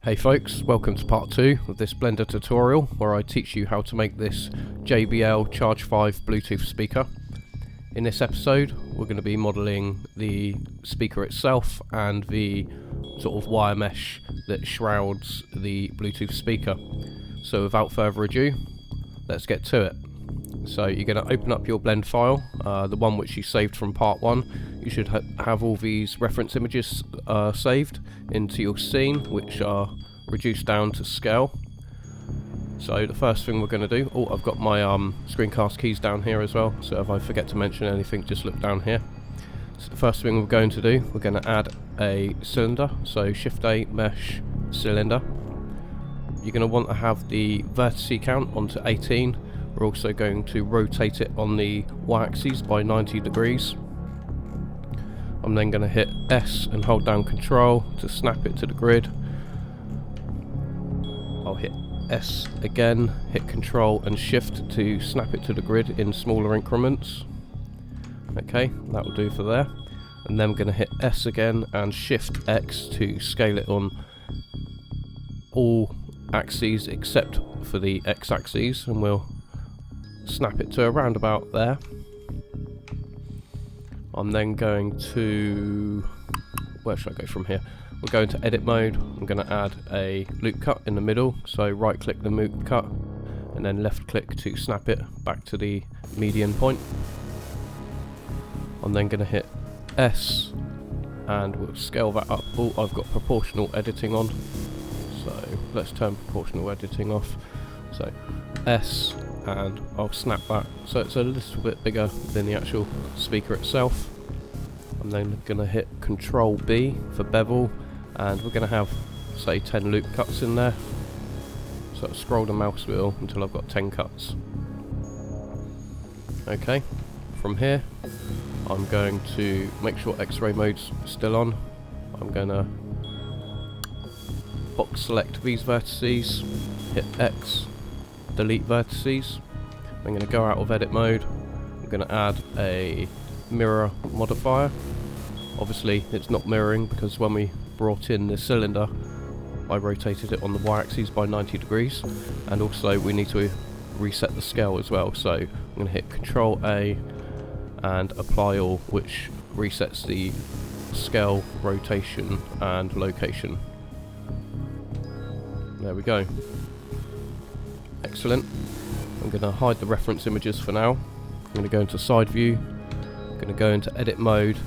Hey folks, welcome to part 2 of this Blender tutorial where I teach you how to make this JBL Charge 5 Bluetooth speaker. In this episode we're going to be modelling the speaker itself and the sort of wire mesh that shrouds the Bluetooth speaker. So without further ado, let's get to it. So you're going to open up your blend file, the one which you saved from part 1. You should have all these reference images saved into your scene, which are reduced down to scale. So the first thing we're going to do, I've got my screencast keys down here as well, so if I forget to mention anything, just look down here. So the first thing we're going to do, we're going to add a cylinder, so Shift A, Mesh, Cylinder. You're going to want to have the vertice count onto 18. We're also going to rotate it on the y-axis by 90 degrees. I'm then going to hit S and hold down Control to snap it to the grid. I'll hit S again, hit Control and Shift to snap it to the grid in smaller increments. Okay, that will do for there. And then I'm going to hit S again and Shift X to scale it on all axes except for the X axis, and we'll snap it to around about there. I'm then going to, where should I go from here? We're going to edit mode. I'm going to add a loop cut in the middle, so right click the loop cut and then left click to snap it back to the median point. I'm then going to hit S and we'll scale that up. I've got proportional editing on, so let's turn proportional editing off. So S, and I'll snap that so it's a little bit bigger than the actual speaker itself. I'm then going to hit Control B for bevel, and we're going to have, say, 10 loop cuts in there. So I'll scroll the mouse wheel until I've got 10 cuts. Okay, from here I'm going to make sure X-ray mode's still on. I'm going to box select these vertices, hit X, delete vertices. I'm going to go out of edit mode. I'm going to add a mirror modifier. Obviously it's not mirroring because when we brought in the cylinder I rotated it on the y-axis by 90 degrees, and also we need to reset the scale as well, so I'm going to hit Control A and apply all, which resets the scale, rotation and location. There we go. Excellent. I'm going to hide the reference images for now. I'm going to go into side view. I'm going to go into edit mode.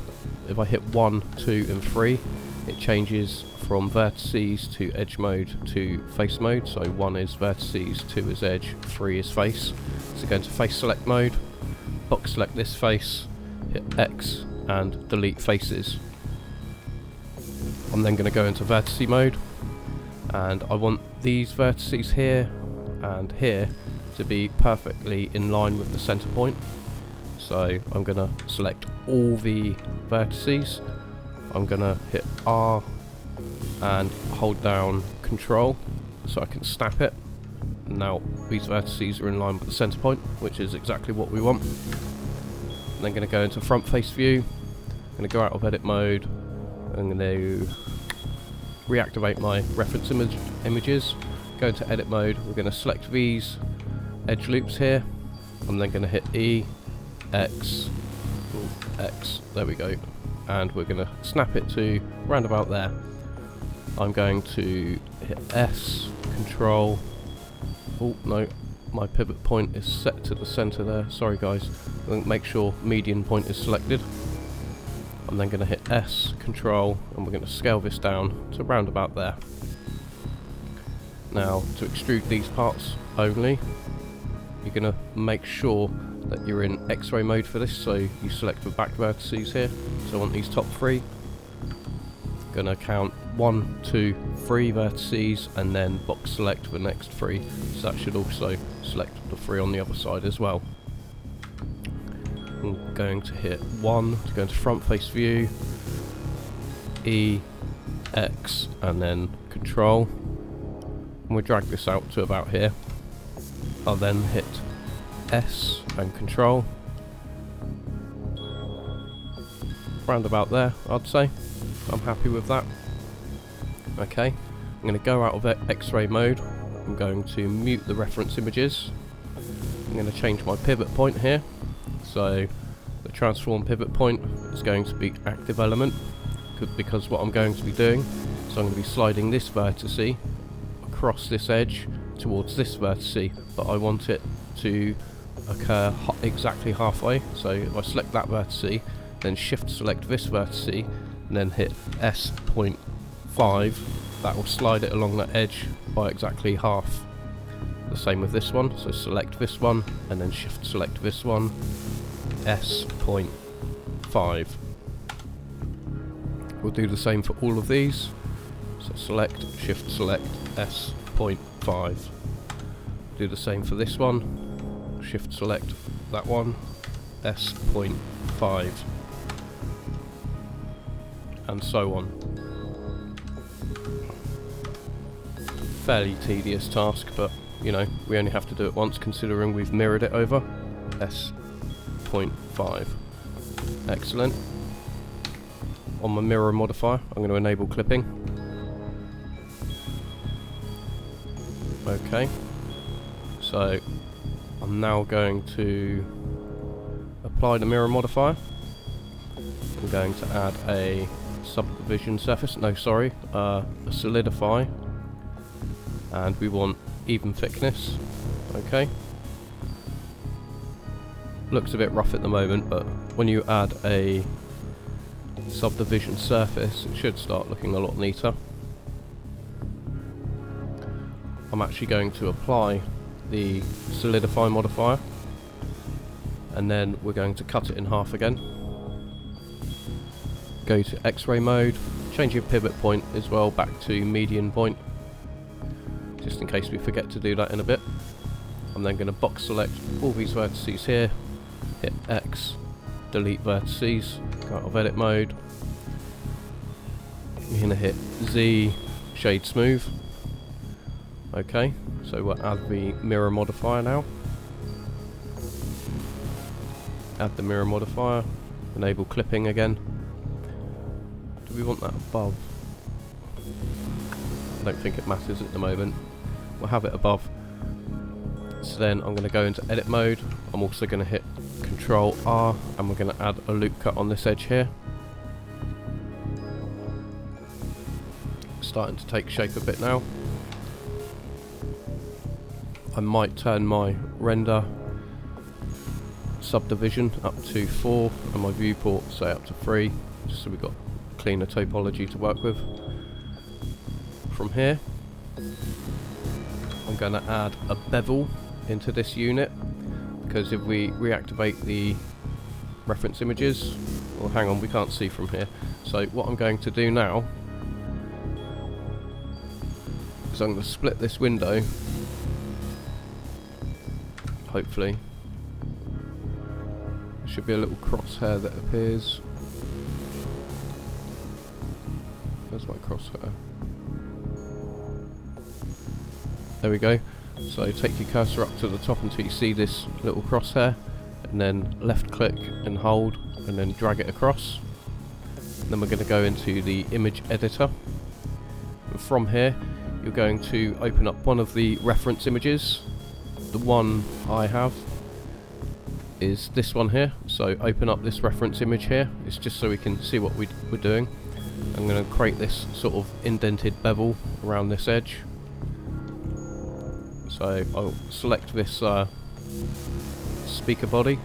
If I hit 1, 2 and 3, it changes from vertices to edge mode to face mode. So 1 is vertices, 2 is edge, 3 is face. So go into face select mode, box select this face, hit X and delete faces. I'm then going to go into vertice mode, and I want these vertices here and here to be perfectly in line with the center point. So I'm going to select all the vertices. I'm going to hit R and hold down Control so I can snap it. Now these vertices are in line with the center point, which is exactly what we want. I'm then going to go into front face view. I'm going to go out of edit mode. I'm going to reactivate my reference images. Go into edit mode. We're going to select these edge loops here. I'm then going to hit E, X, X, there we go, and we're going to snap it to round about there. I'm going to hit S, Control, oh no, my pivot point is set to the center there, sorry guys, make sure median point is selected. I'm then going to hit S, Control, and we're going to scale this down to round about there. Now to extrude these parts only, you're going to make sure that you're in X-ray mode for this, so you select the back vertices here. So I want these top 3. Going to count 1, 2, 3 vertices and then box select the next 3. So that should also select the 3 on the other side as well. I'm going to hit 1 to go into front face view, E, X and then Control. And we'll drag this out to about here. I'll then hit S and Control. Round about there, I'd say. I'm happy with that. Okay, I'm going to go out of X-ray mode. I'm going to mute the reference images. I'm going to change my pivot point here. So the transform pivot point is going to be active element, because what I'm going to be doing is I'm going to be sliding this vertice across this edge towards this vertice, but I want it to occur exactly halfway. So if I select that vertice, then shift select this vertice, and then hit S.5, that will slide it along that edge by exactly half. The same with this one, so select this one and then shift select this one, S.5. We'll do the same for all of these, so select, shift select, S.5. Do the same for this one, shift select that one, S.5, and so on. Fairly tedious task, but you know, we only have to do it once considering we've mirrored it over. S.5. Excellent. On my mirror modifier, I'm going to enable clipping. Okay. So I'm now going to apply the mirror modifier. I'm going to add a subdivision surface. No, sorry, a solidify. And we want even thickness. Okay. Looks a bit rough at the moment, but when you add a subdivision surface, it should start looking a lot neater. I'm actually going to apply the solidify modifier, and then we're going to cut it in half again. Go to X-ray mode, change your pivot point as well back to median point, just in case we forget to do that in a bit. I'm then going to box select all these vertices here, hit X, delete vertices, go out of edit mode. You're going to hit Z, shade smooth. Okay, so we'll add the mirror modifier now. Add the mirror modifier, enable clipping again. Do we want that above? I don't think it matters at the moment. We'll have it above. So then I'm going to go into edit mode. I'm also going to hit Control R, and we're going to add a loop cut on this edge here. Starting to take shape a bit now. I might turn my render subdivision up to 4 and my viewport say up to 3, just so we've got cleaner topology to work with. From here I'm going to add a bevel into this unit, because if we reactivate the reference images, well, hang on, we can't see from here. So what I'm going to do now is I'm going to split this window. Hopefully there should be a little crosshair that appears. Where's my crosshair? There we go. So take your cursor up to the top until you see this little crosshair, and then left click and hold, and then drag it across. And then we're going to go into the image editor, and from here you're going to open up one of the reference images. The one I have is this one here, so open up this reference image here. It's just so we can see what we're doing. I'm going to create this sort of indented bevel around this edge. So I'll select this speaker body.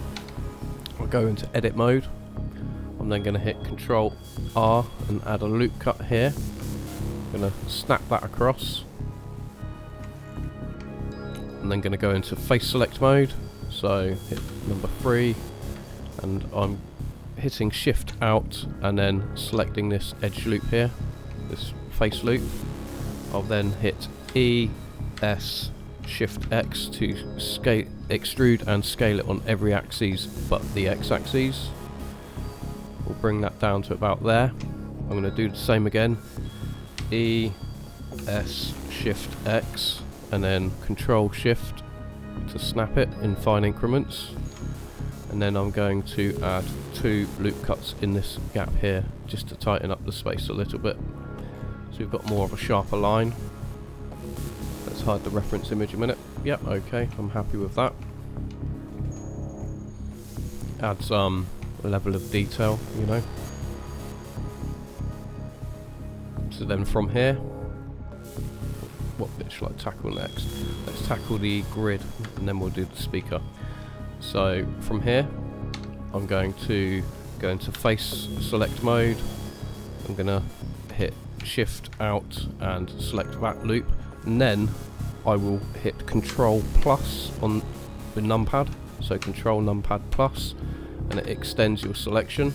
I'll go into edit mode. I'm then going to hit Control R and add a loop cut here. I'm going to snap that across. And then going to go into face select mode, so hit number 3, and I'm hitting shift out and then selecting this edge loop here, this face loop. I'll then hit E, S, shift X to scale, extrude and scale it on every axis but the X axis. We'll bring that down to about there. I'm going to do the same again, E, S, shift X, and then Control Shift to snap it in fine increments. And then I'm going to add 2 loop cuts in this gap here, just to tighten up the space a little bit. So we've got more of a sharper line. Let's hide the reference image a minute. Yep, okay, I'm happy with that. Add some level of detail, you know. So then from here, what bit shall I tackle next? Let's tackle the grid and then we'll do the speaker. So from here, I'm going to go into face select mode. I'm going to hit shift out and select that loop, and then I will hit control plus on the numpad, so control numpad plus, and it extends your selection.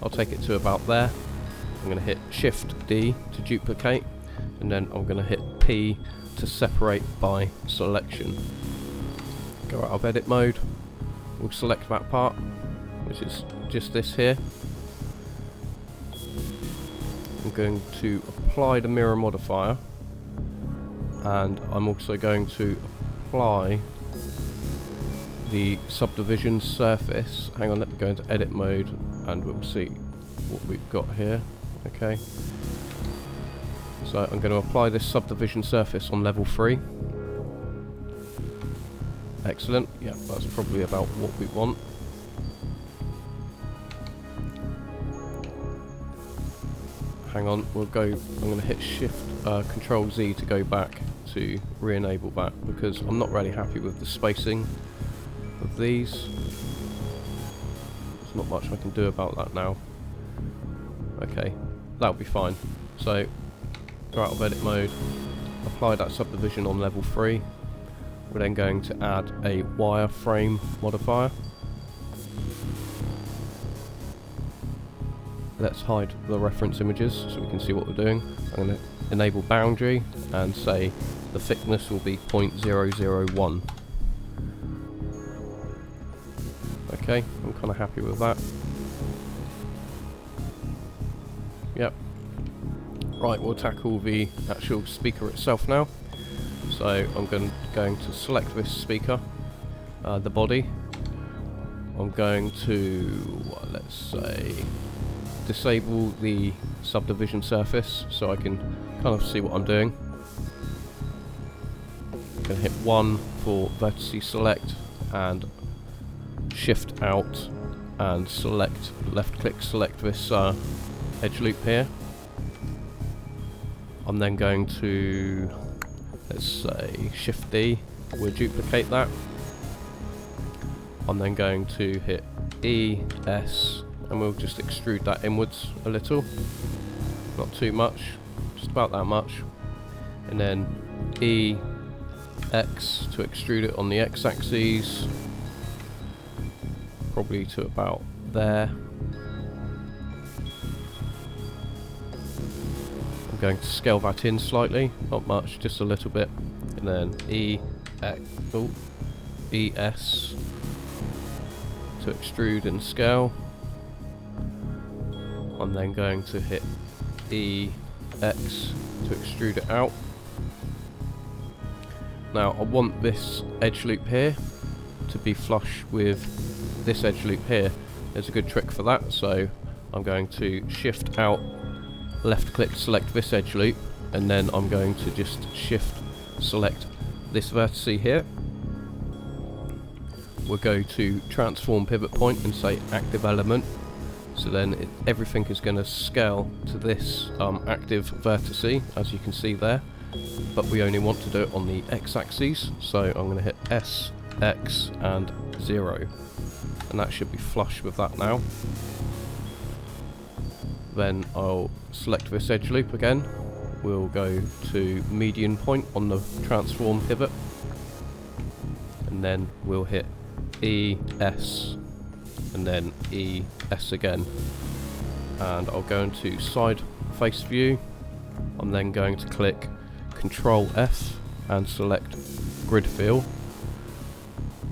I'll take it to about there. I'm going to hit shift D to duplicate, and then I'm going to hit P to separate by selection. Go out of edit mode, we'll select that part, which is just this here. I'm going to apply the mirror modifier, and I'm also going to apply the subdivision surface. Hang on, let me go into edit mode and we'll see what we've got here. Okay, so I'm going to apply this subdivision surface on level 3. Excellent, yeah, that's probably about what we want. Hang on, we'll go, I'm going to hit shift control Z to go back to re-enable that, because I'm not really happy with the spacing of these. There's not much I can do about that now. Okay, that'll be fine. So, go out of edit mode, apply that subdivision on level 3. We're then going to add a wireframe modifier. Let's hide the reference images so we can see what we're doing. I'm going to enable boundary and say the thickness will be 0.001. Okay, I'm kind of happy with that. Yep. Right, we'll tackle the actual speaker itself now. So I'm going to select this speaker, the body. I'm going to, let's say, disable the subdivision surface so I can kind of see what I'm doing. I'm going to hit 1 for vertice select and shift out and select, left click select this edge loop here. I'm then going to, let's say, shift D, we'll duplicate that. I'm then going to hit E, S, and we'll just extrude that inwards a little. Not too much, just about that much. And then E, X to extrude it on the X axis. Probably to about there. I'm going to scale that in slightly, not much, just a little bit. And then E, X, oh, E, S to extrude and scale. I'm then going to hit E, X to extrude it out. Now I want this edge loop here to be flush with this edge loop here. There's a good trick for that, so I'm going to shift out, left click select this edge loop, and then I'm going to just shift select this vertice here. We'll go to transform pivot point and say active element. So then everything is going to scale to this active vertice, as you can see there, but we only want to do it on the x-axis, so I'm going to hit S, X and 0, and that should be flush with that now. Then I'll select this edge loop again, we'll go to median point on the transform pivot, and then we'll hit E, S, and then E, S again, and I'll go into side face view. I'm then going to click Control F and select grid fill.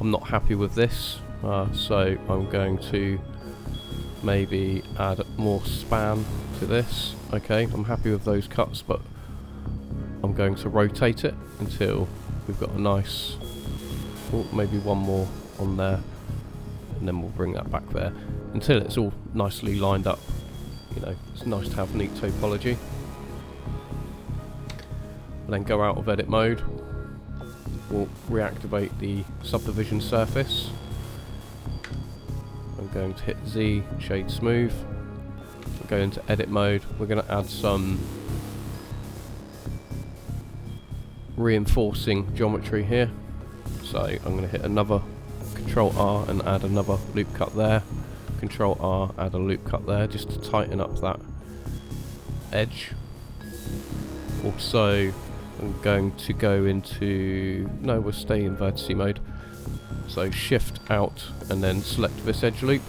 I'm not happy with this, so I'm going to maybe add more span to this. Okay, I'm happy with those cuts, but I'm going to rotate it until we've got a nice, oh, maybe one more on there, and then we'll bring that back there until it's all nicely lined up. You know, it's nice to have neat topology. and then go out of edit mode. We'll reactivate the subdivision surface. I'm going to hit Z, shade smooth. We'll go into edit mode. We're going to add some reinforcing geometry here. So I'm going to hit another Control R and add another loop cut there. Control R, add a loop cut there, just to tighten up that edge. Also, I'm going to go into... no, we'll stay in vertice mode. So shift out and then select this edge loop.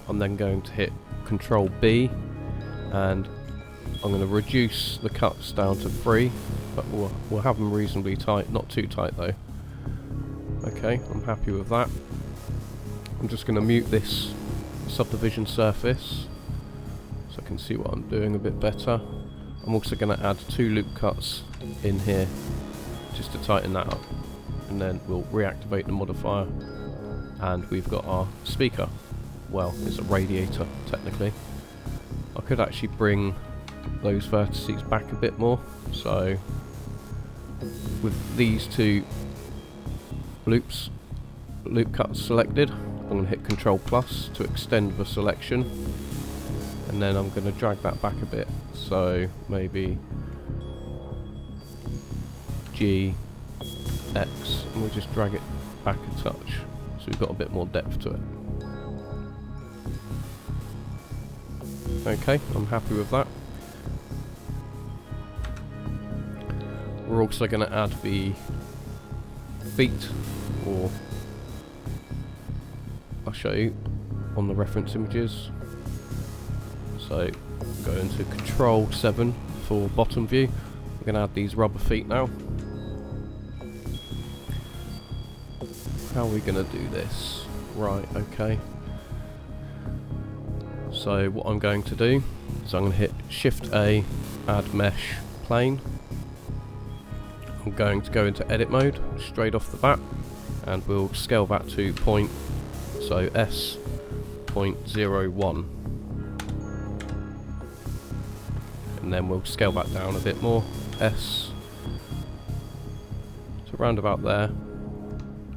I'm then going to hit Control B and I'm going to reduce the cuts down to 3, but we'll have them reasonably tight, not too tight though. Okay, I'm happy with that. I'm just going to mute this subdivision surface so I can see what I'm doing a bit better. I'm also going to add 2 loop cuts in here just to tighten that up, and then we'll reactivate the modifier and we've got our speaker. Well, it's a radiator technically. I could actually bring those vertices back a bit more, so with these 2 loop cuts selected, I'm going to hit Control plus to extend the selection, and then I'm going to drag that back a bit, so maybe G, X, and we'll just drag it back a touch so we've got a bit more depth to it. Okay, I'm happy with that. We're also going to add the feet, or I'll show you on the reference images. So go into Control 7 for bottom view. We're going to add these rubber feet now. How are we going to do this? Right, okay. So what I'm going to do is I'm going to hit Shift A, add mesh plane. I'm going to go into edit mode straight off the bat, and we'll scale that to point, so S.01, and then we'll scale that down a bit more, S, so round about there.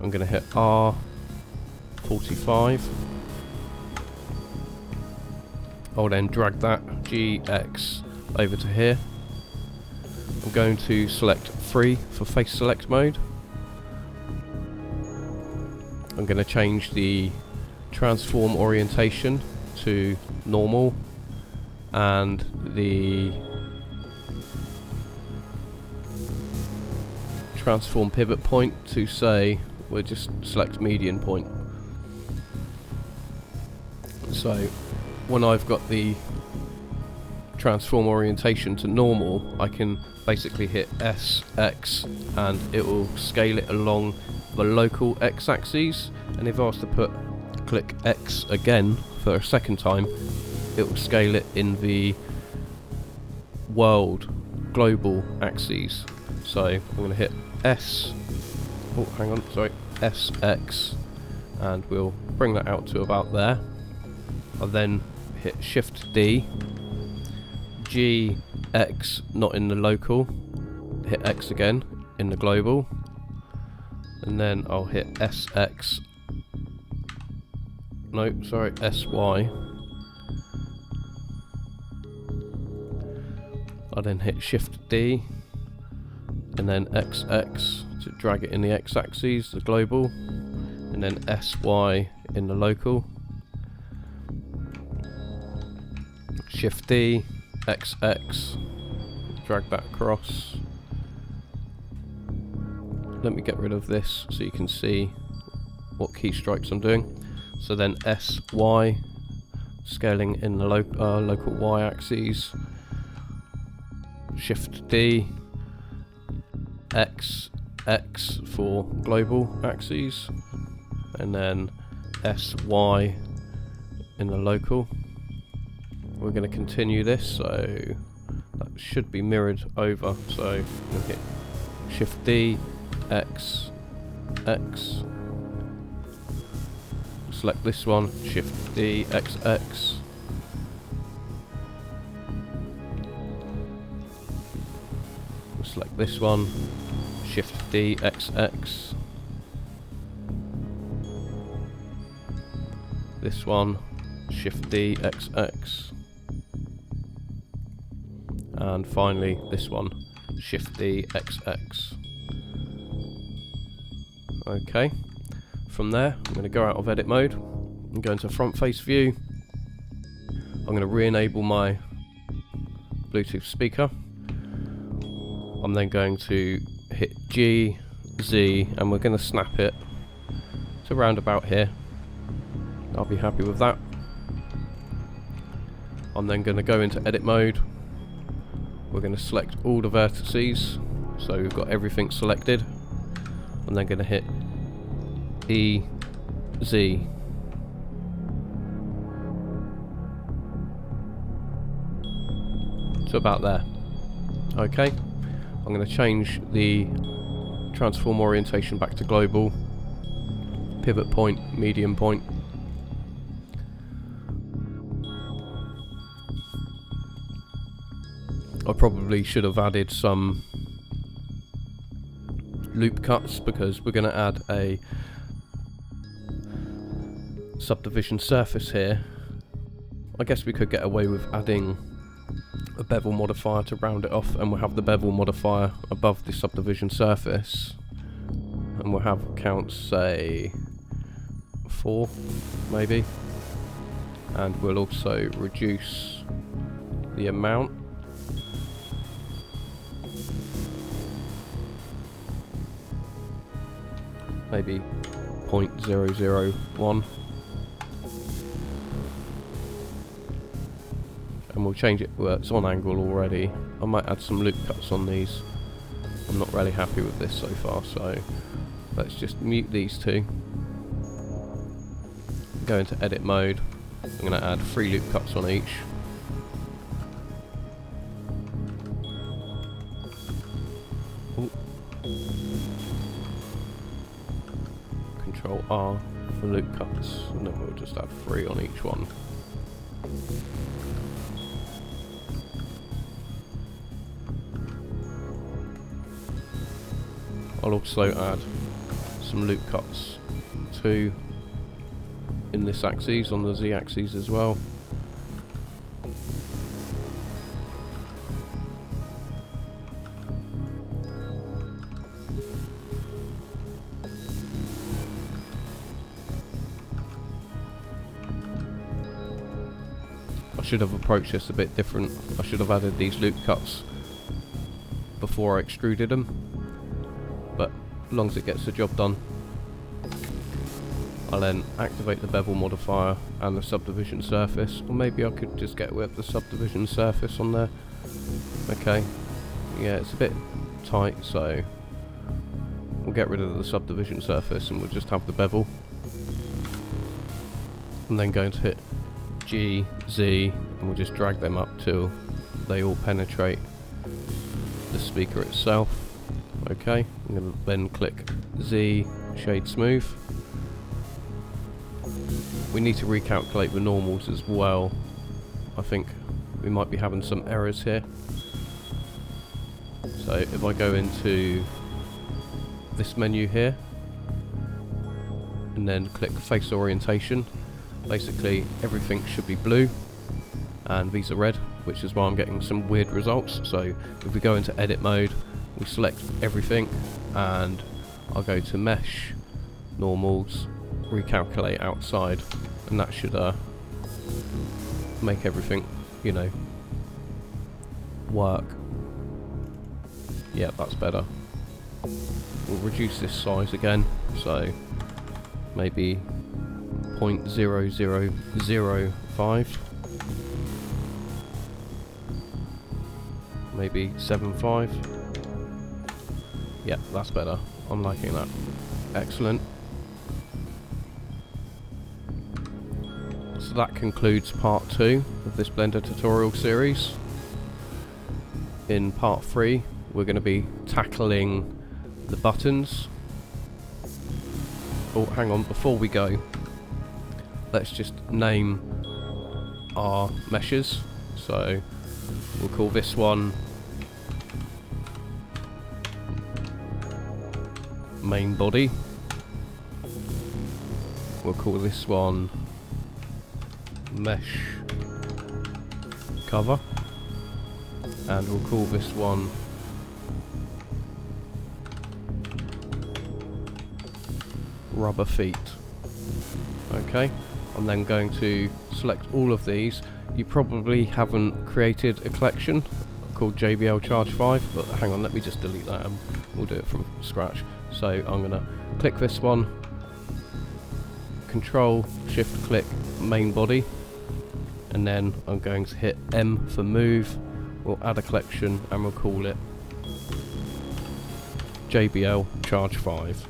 I'm going to hit R45. I'll then drag that GX over to here. I'm going to select 3 for face select mode. I'm going to change the transform orientation to normal and the transform pivot point to, say, we'll just select median point. So when I've got the transform orientation to normal, I can basically hit S, X, and it will scale it along the local X axis, and if I was to click X again for a second time, it will scale it in the world global axes. So I'm going to hit S, oh hang on, sorry, SX, and we'll bring that out to about there. I'll then hit Shift D, G, X, not in the local, hit X again in the global, and then I'll hit SX, no, sorry, SY. I'll then hit Shift D, and then XX to drag it in the X axis, the global, and then SY in the local. Shift D, XX, drag that across. Let me get rid of this so you can see what keystrokes I'm doing. So then SY, scaling in the local Y axis. Shift D, X, X for global axes, and then SY in the local. We're going to continue this, so that should be mirrored over. So I'm going to hit Shift D, X, X, select this one, Shift D, X, X. select this one, Shift D, XX. This one, Shift D, XX. And finally this one, Shift D, XX. Okay, from there I'm going to go out of edit mode and go into front face view. I'm going to re-enable my Bluetooth speaker. I'm then going to hit G, Z, and we're going to snap it to round about here. I'll be happy with that. I'm then going to go into edit mode. We're going to select all the vertices, so we've got everything selected. I'm then going to hit E, Z. So about there. Okay, I'm going to change the transform orientation back to global, pivot point, medium point. I probably should have added some loop cuts because we're going to add a subdivision surface here. I guess we could get away with adding a bevel modifier to round it off, and we'll have the bevel modifier above the subdivision surface, and we'll have counts say 4 maybe, and we'll also reduce the amount. Maybe 0.001, and we'll change it where it's on angle already. I might add some loop cuts on these. I'm not really happy with this so far, so let's just mute these two. Go into edit mode. I'm going to add 3 loop cuts on each. Ooh. Control R for loop cuts, and then we'll just add 3 on each one. I'll also add some loop cuts too in this axis, on the Z axis as well. I should have approached this a bit different. I should have added these loop cuts before I extruded them, but as long as it gets the job done. I'll then activate the bevel modifier and the subdivision surface, or maybe I could just get with the subdivision surface on there. Okay, yeah, it's a bit tight, so we'll get rid of the subdivision surface and we'll just have the bevel. I'm then going to hit G, Z, and we'll just drag them up till they all penetrate the speaker itself. Okay, I'm going to then click Z, shade smooth. We need to recalculate the normals as well. I think we might be having some errors here. So if I go into this menu here and then click face orientation, basically everything should be blue and these are red, which is why I'm getting some weird results. So if we go into edit mode, we select everything and I'll go to mesh, normals, recalculate outside, and that should make everything, you know, work. Yeah, that's better. We'll reduce this size again, so maybe 0.0005, maybe 7.5. Yeah, that's better. I'm liking that. Excellent. So that concludes part 2 of this Blender tutorial series. In part 3 we're going to be tackling the buttons. Oh, hang on, before we go, let's just name our meshes. So we'll call this one main body. We'll call this one mesh cover, and we'll call this one rubber feet. Okay, I'm then going to select all of these. You probably haven't created a collection called JBL Charge 5, but hang on, let me just delete that and we'll do it from scratch. So I'm going to click this one, Control Shift click main body, and then I'm going to hit M for move. We'll add a collection and we'll call it JBL Charge 5.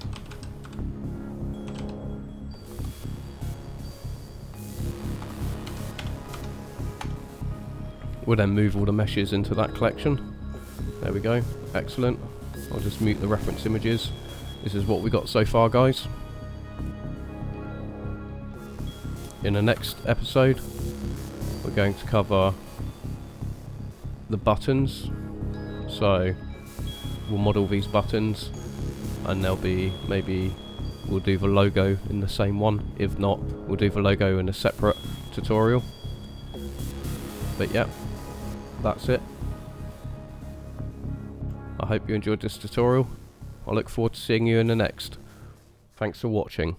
We'll then move all the meshes into that collection. There we go, excellent. I'll just mute the reference images. This is what we got so far, guys. In the next episode, we're going to cover the buttons. So we'll model these buttons, and there'll be, maybe we'll do the logo in the same one. If not, we'll do the logo in a separate tutorial. But yeah, that's it. I hope you enjoyed this tutorial. I look forward to seeing you in the next. Thanks for watching.